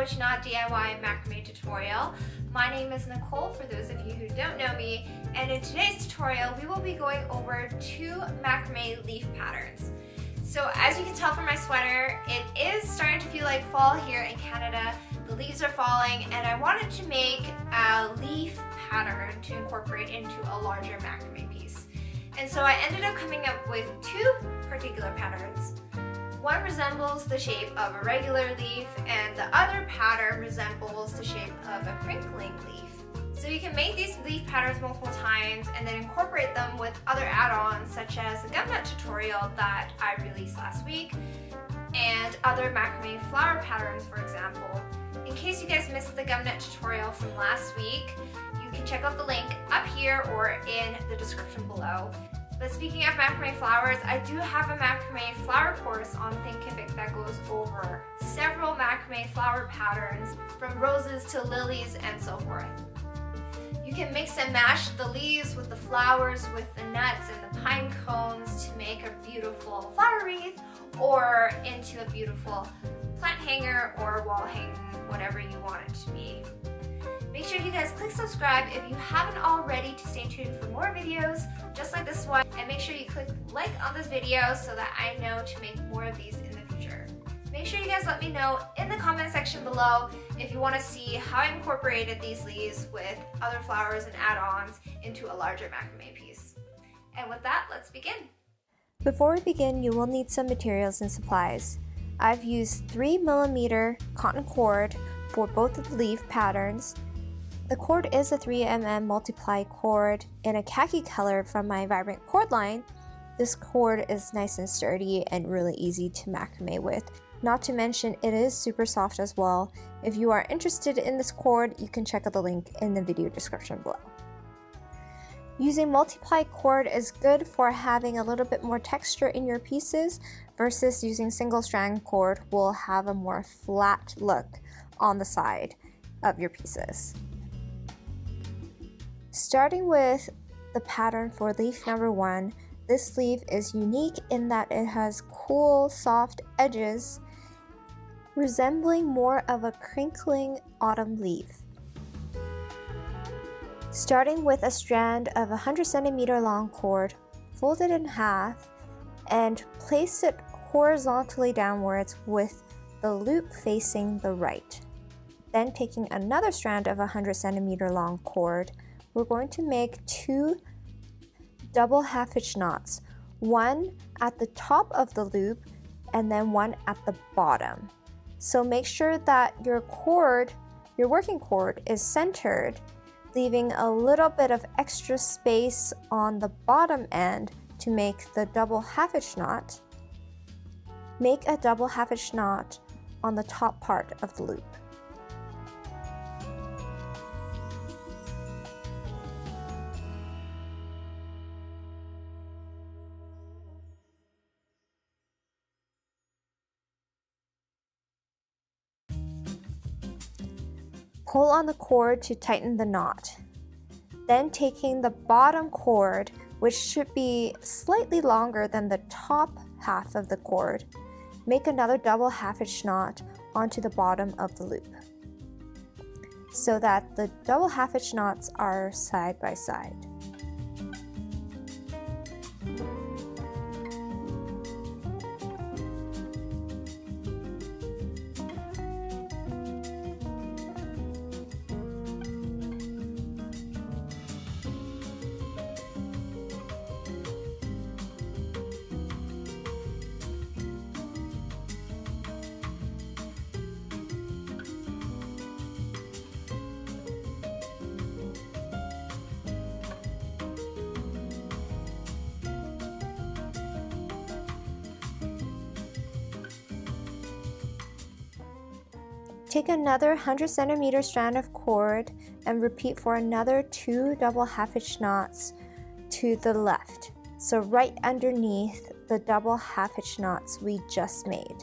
Bochiknot DIY macrame tutorial. My name is Nicole, for those of you who don't know me, and in today's tutorial we will be going over 2 macrame leaf patterns. So as you can tell from my sweater, it is starting to feel like fall here in Canada. The leaves are falling and I wanted to make a leaf pattern to incorporate into a larger macrame piece. And so I ended up coming up with 2 particular patterns. One resembles the shape of a regular leaf and the other pattern resembles the shape of a crinkling leaf. So you can make these leaf patterns multiple times and then incorporate them with other add-ons such as the gumnut tutorial that I released last week and other macrame flower patterns, for example. In case you guys missed the gumnut tutorial from last week, you can check out the link up here or in the description below. But speaking of macrame flowers, I do have a macrame flower course on Thinkific that goes over several macrame flower patterns from roses to lilies and so forth. You can mix and mash the leaves with the flowers, with the nuts and the pine cones to make a beautiful flower wreath or into a beautiful plant hanger or wall hanging, whatever you want it to be. Make sure you guys click subscribe if you haven't already to stay tuned for more videos just like this one, and make sure you click like on this video so that I know to make more of these in the future. Make sure you guys let me know in the comment section below if you want to see how I incorporated these leaves with other flowers and add-ons into a larger macrame piece. And with that, let's begin. Before we begin, you will need some materials and supplies. I've used 3mm cotton cord for both of the leaf patterns. The cord is a 3mm multiply cord in a khaki color from my Vibrant cord line. This cord is nice and sturdy and really easy to macrame with. Not to mention, it is super soft as well. If you are interested in this cord, you can check out the link in the video description below. Using multiply cord is good for having a little bit more texture in your pieces versus using single strand cord will have a more flat look on the side of your pieces. Starting with the pattern for leaf number 1, this leaf is unique in that it has cool, soft edges resembling more of a crinkling autumn leaf. Starting with a strand of 100cm long cord, fold it in half and place it horizontally downwards with the loop facing the right. Then taking another strand of 100cm long cord, we're going to make 2 double half-hitch knots, one at the top of the loop and then one at the bottom. So make sure that your cord, your working cord, is centered, leaving a little bit of extra space on the bottom end to make the double half-hitch knot. Make a double half-hitch knot on the top part of the loop. Pull on the cord to tighten the knot. Then taking the bottom cord, which should be slightly longer than the top half of the cord, make another double half-hitch knot onto the bottom of the loop so that the double half-hitch knots are side by side. Take another 100cm strand of cord and repeat for another 2 double half-hitch knots to the left, so right underneath the double half-hitch knots we just made.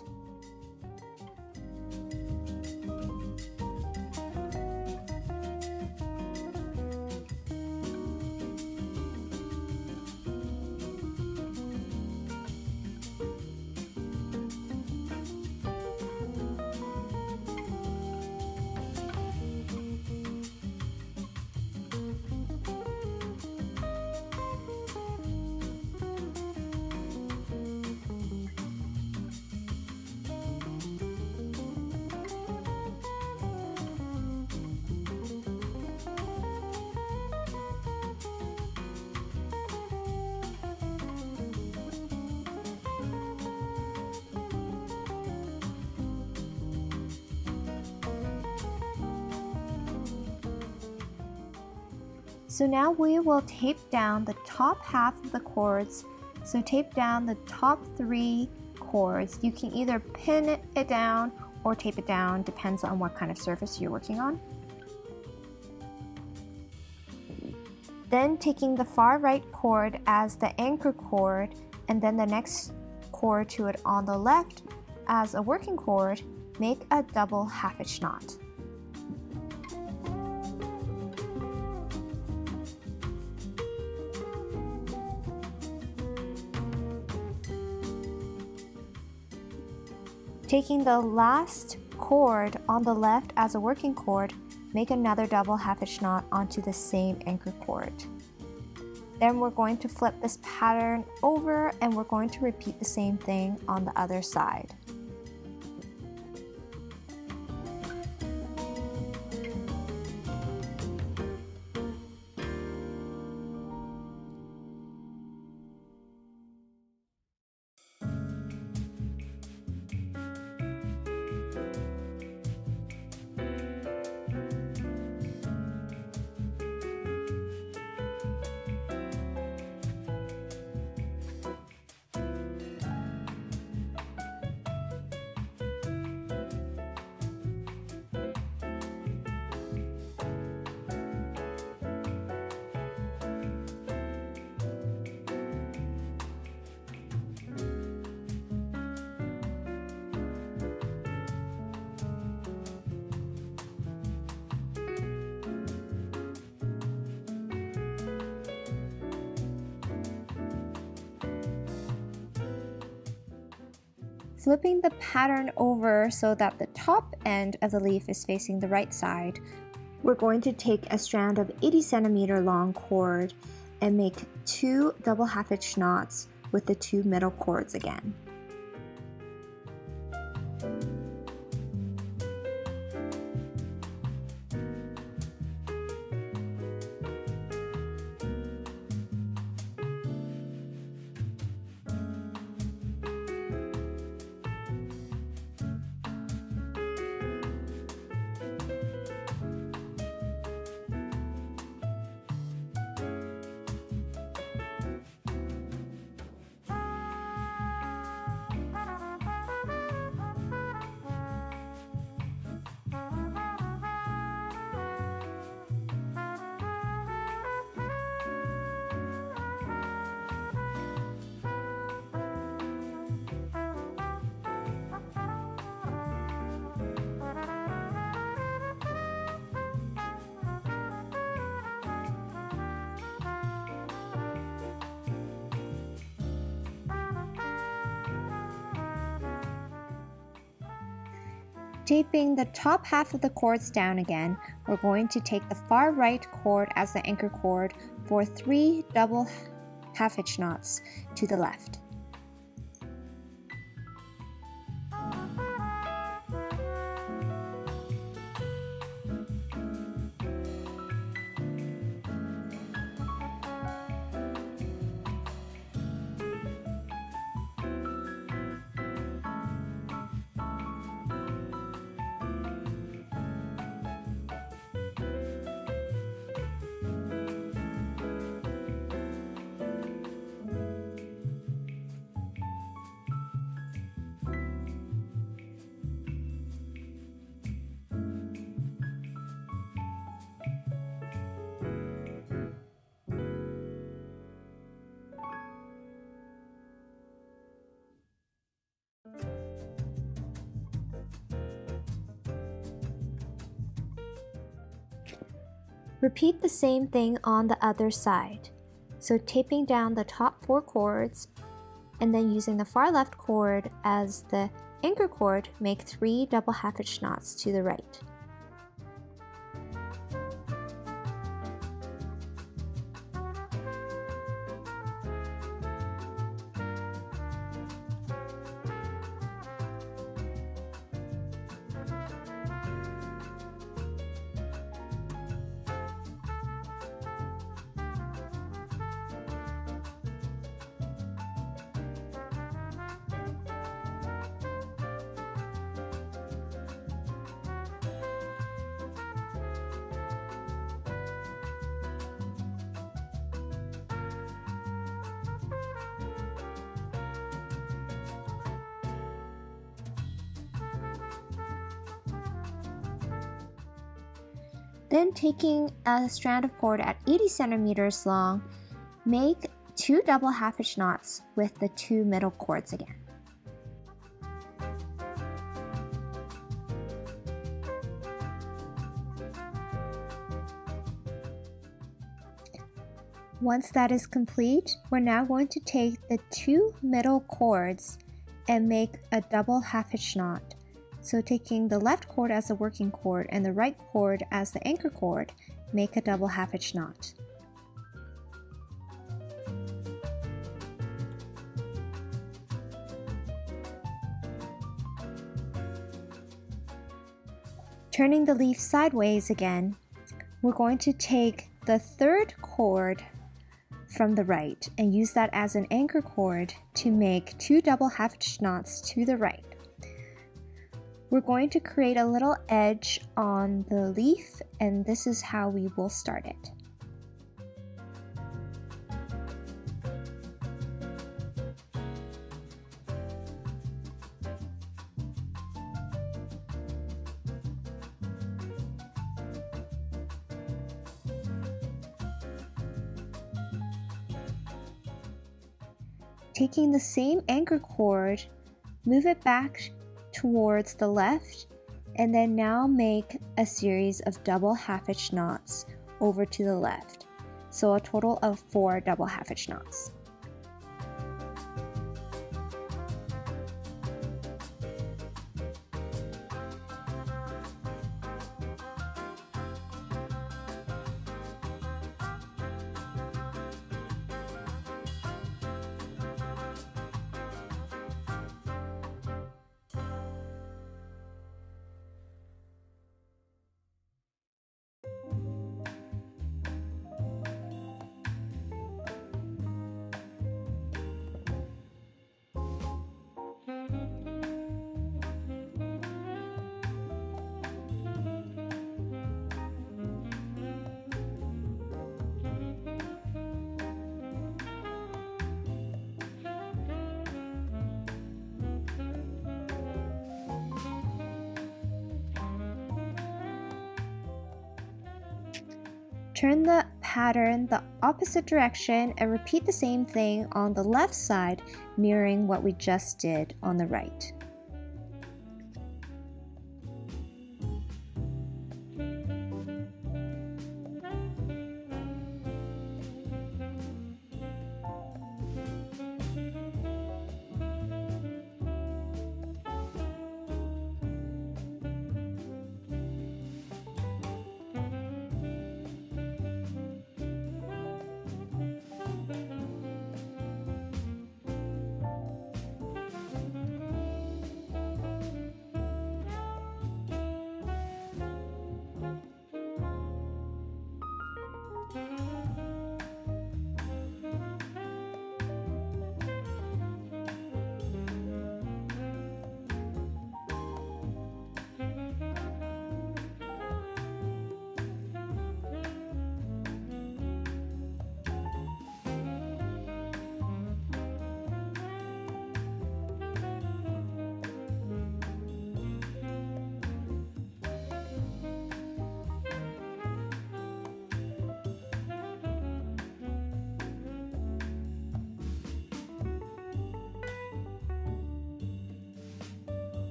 So now we will tape down the top half of the cords. So tape down the top 3 cords. You can either pin it down or tape it down, depends on what kind of surface you're working on. Then taking the far right cord as the anchor cord, and then the next cord to it on the left as a working cord, make a double half-hitch knot. Taking the last cord on the left as a working cord, make another double half-hitch knot onto the same anchor cord. Then we're going to flip this pattern over and we're going to repeat the same thing on the other side. Flipping the pattern over so that the top end of the leaf is facing the right side, we're going to take a strand of 80 centimeter long cord and make 2 double half-hitch knots with the 2 middle cords again. Taping the top half of the cords down again, we're going to take the far right cord as the anchor cord for 3 double half-hitch knots to the left. Repeat the same thing on the other side. So taping down the top 4 cords and then using the far left cord as the anchor cord, make 3 double half-hitch knots to the right. Then taking a strand of cord at 80 centimeters long, make 2 double half-hitch knots with the 2 middle cords again. Once that is complete, we're now going to take the 2 middle cords and make a double half-hitch knot. So taking the left cord as the working cord and the right cord as the anchor cord, make a double half-hitch knot. Turning the leaf sideways again, we're going to take the 3rd cord from the right and use that as an anchor cord to make 2 double half-hitch knots to the right. We're going to create a little edge on the leaf, and this is how we will start it. Taking the same anchor cord, move it back towards the left, and then now make a series of double half-hitch knots over to the left. So a total of 4 double half-hitch knots. Turn the pattern the opposite direction and repeat the same thing on the left side, mirroring what we just did on the right.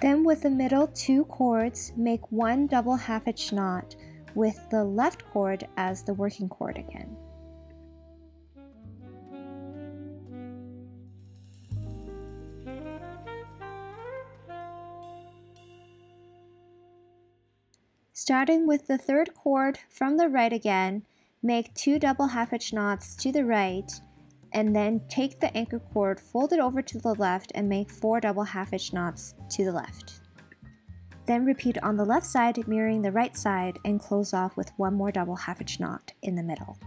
Then with the middle 2 cords, make 1 double half-hitch knot with the left cord as the working cord again. Starting with the third cord from the right again, make 2 double half-hitch knots to the right, and then take the anchor cord, fold it over to the left, and make 4 double half-hitch knots to the left. Then repeat on the left side, mirroring the right side, and close off with 1 more double half-hitch knot in the middle.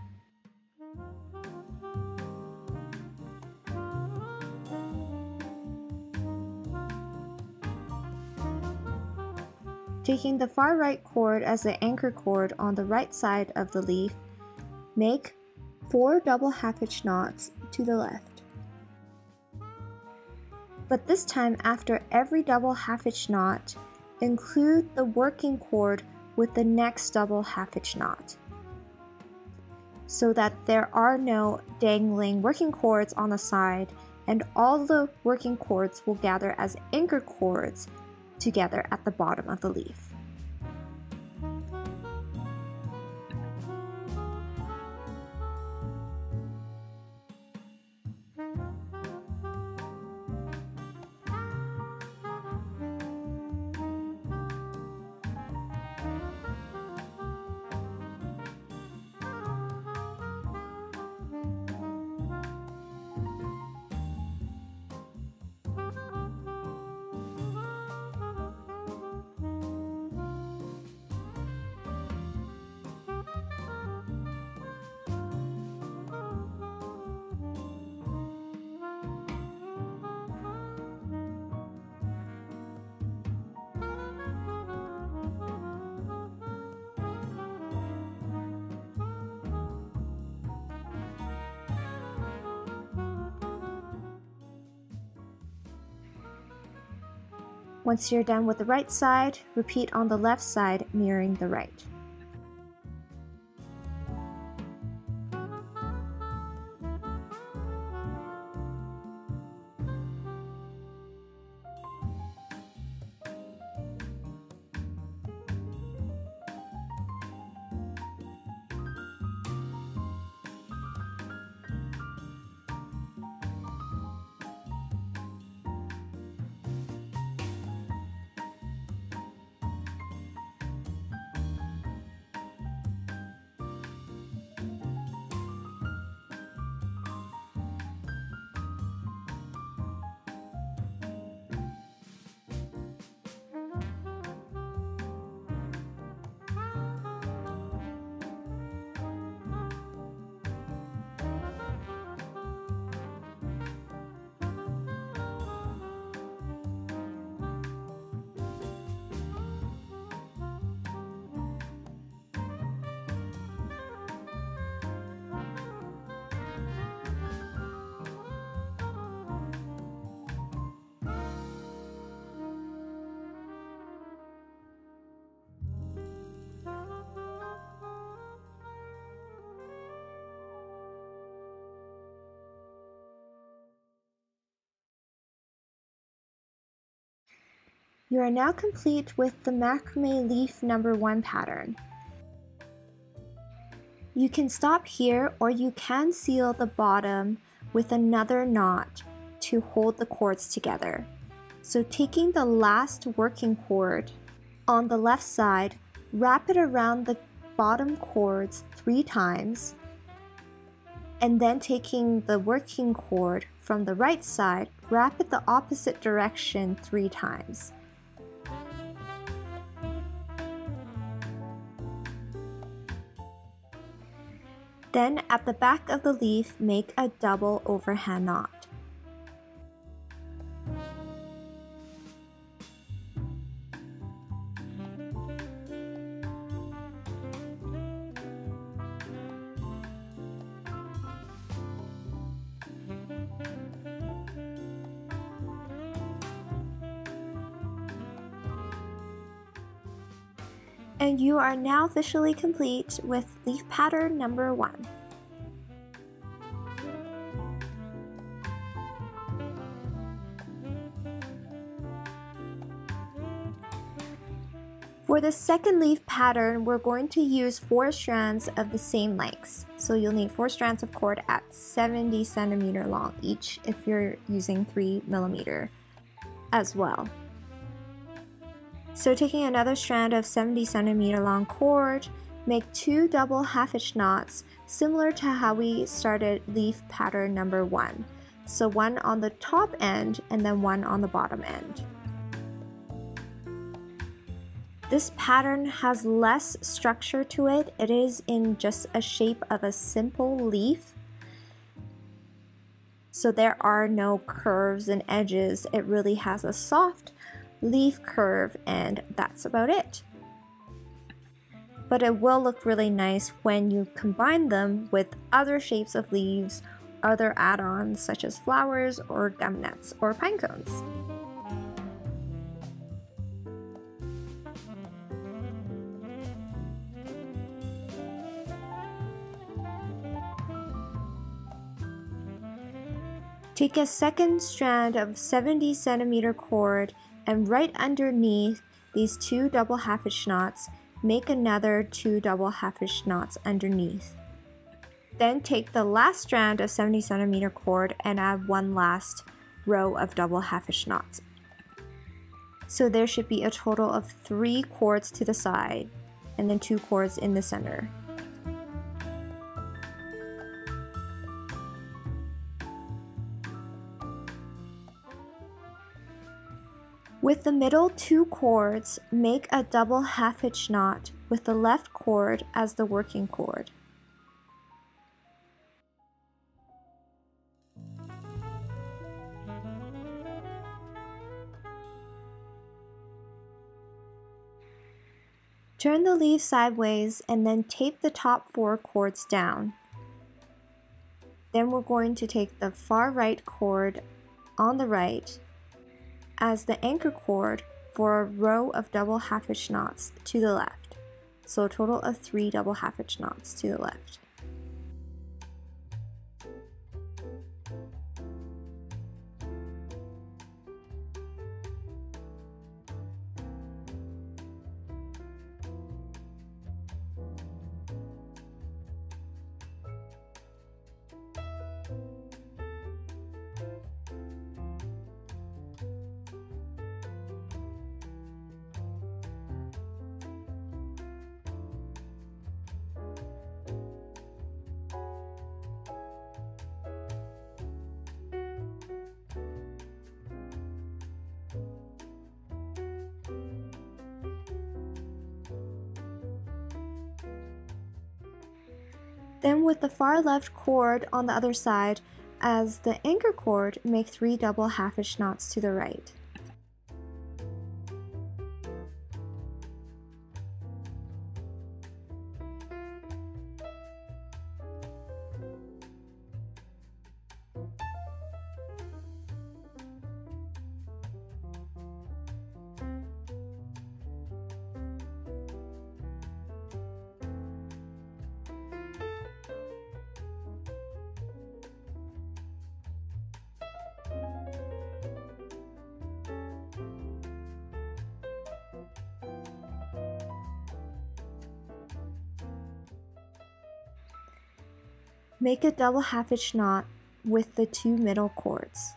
Taking the far right cord as the anchor cord on the right side of the leaf, make 4 double half-hitch knots to the left. But this time, after every double half-hitch knot, include the working cord with the next double half-hitch knot, so that there are no dangling working cords on the side, and all the working cords will gather as anchor cords together at the bottom of the leaf. Once you're done with the right side, repeat on the left side, mirroring the right. You are now complete with the macrame leaf number 1 pattern. You can stop here, or you can seal the bottom with another knot to hold the cords together. So taking the last working cord on the left side, wrap it around the bottom cords 3 times, and then taking the working cord from the right side, wrap it the opposite direction 3 times. Then at the back of the leaf, make a double overhand knot. And you are now officially complete with leaf pattern number 1. For the second leaf pattern, we're going to use 4 strands of the same lengths. So you'll need 4 strands of cord at 70 centimeter long each if you're using 3 millimeter as well. So taking another strand of 70 centimeter long cord, make 2 double half-hitch knots similar to how we started leaf pattern number 1. So one on the top end and then one on the bottom end. This pattern has less structure to it. It is in just a shape of a simple leaf. So there are no curves and edges. It really has a soft leaf curve, and that's about it. But it will look really nice when you combine them with other shapes of leaves, other add-ons such as flowers or gum nuts or pine cones. Take a second strand of 70 centimeter cord and right underneath these 2 double half-hitch knots, make another 2 double half-hitch knots underneath. Then take the last strand of 70 centimeter cord and add one last row of double half-hitch knots. So there should be a total of 3 cords to the side and then 2 cords in the center. With the middle 2 cords, make a double half-hitch knot with the left cord as the working cord. Turn the leaf sideways and then tape the top 4 cords down. Then we're going to take the far right cord on the right as the anchor cord for a row of double half-hitch knots to the left. So a total of 3 double half-hitch knots to the left. Then with the far left cord on the other side as the anchor cord, make 3 double half-hitch knots to the right. Make a double half-hitch knot with the 2 middle cords.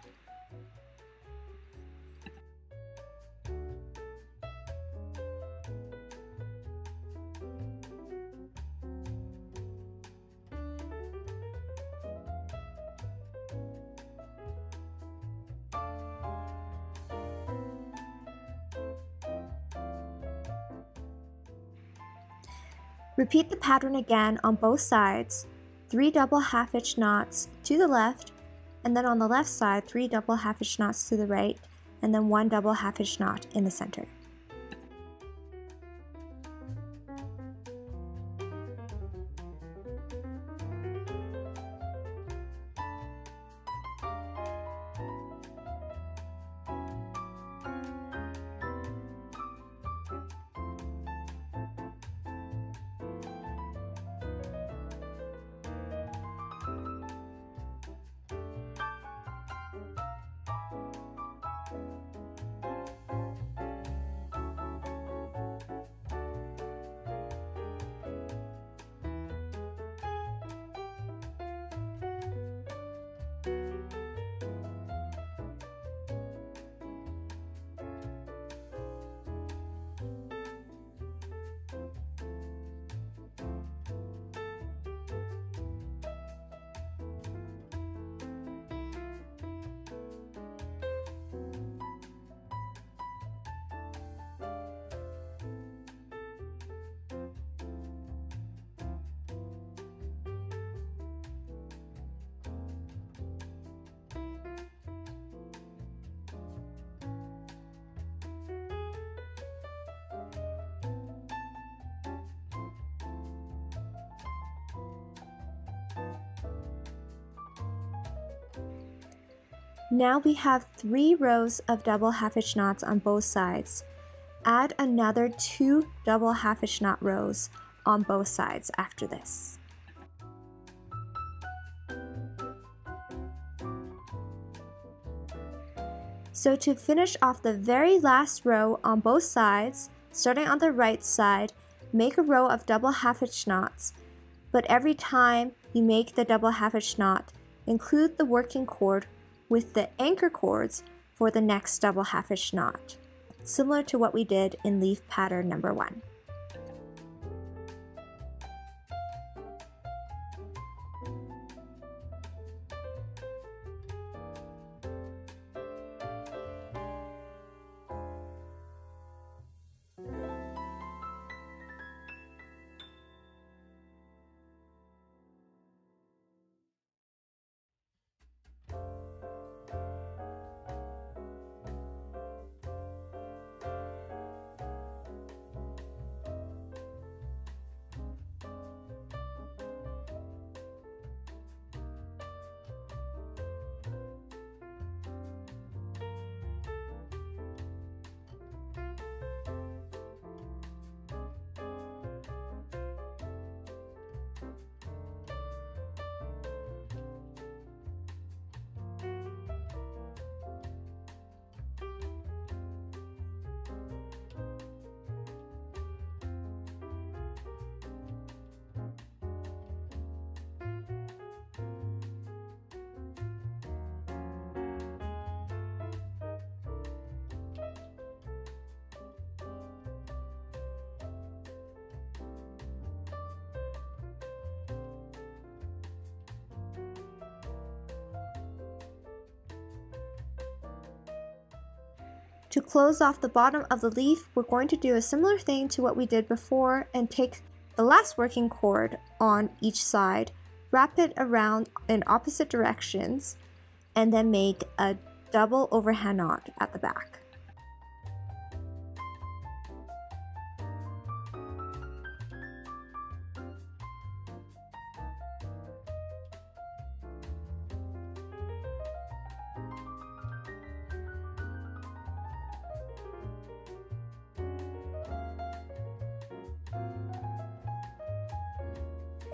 Repeat the pattern again on both sides. 3 double half-hitch knots to the left, and then on the left side 3 double half-hitch knots to the right, and then 1 double half-hitch knot in the center. Now we have 3 rows of double half-hitch knots on both sides. Add another 2 double half-hitch knot rows on both sides after this. So to finish off the very last row on both sides, starting on the right side, make a row of double half-hitch knots, but every time you make the double half-hitch knot, include the working cord with the anchor cords for the next double half-hitch knot, similar to what we did in leaf pattern number 1. To close off the bottom of the leaf, we're going to do a similar thing to what we did before and take the last working cord on each side, wrap it around in opposite directions, and then make a double overhand knot at the back.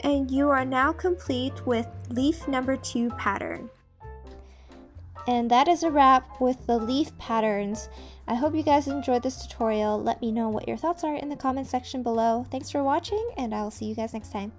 And you are now complete with leaf number 2 pattern. And that is a wrap with the leaf patterns. I hope you guys enjoyed this tutorial. Let me know what your thoughts are in the comment section below. Thanks for watching, and I'll see you guys next time.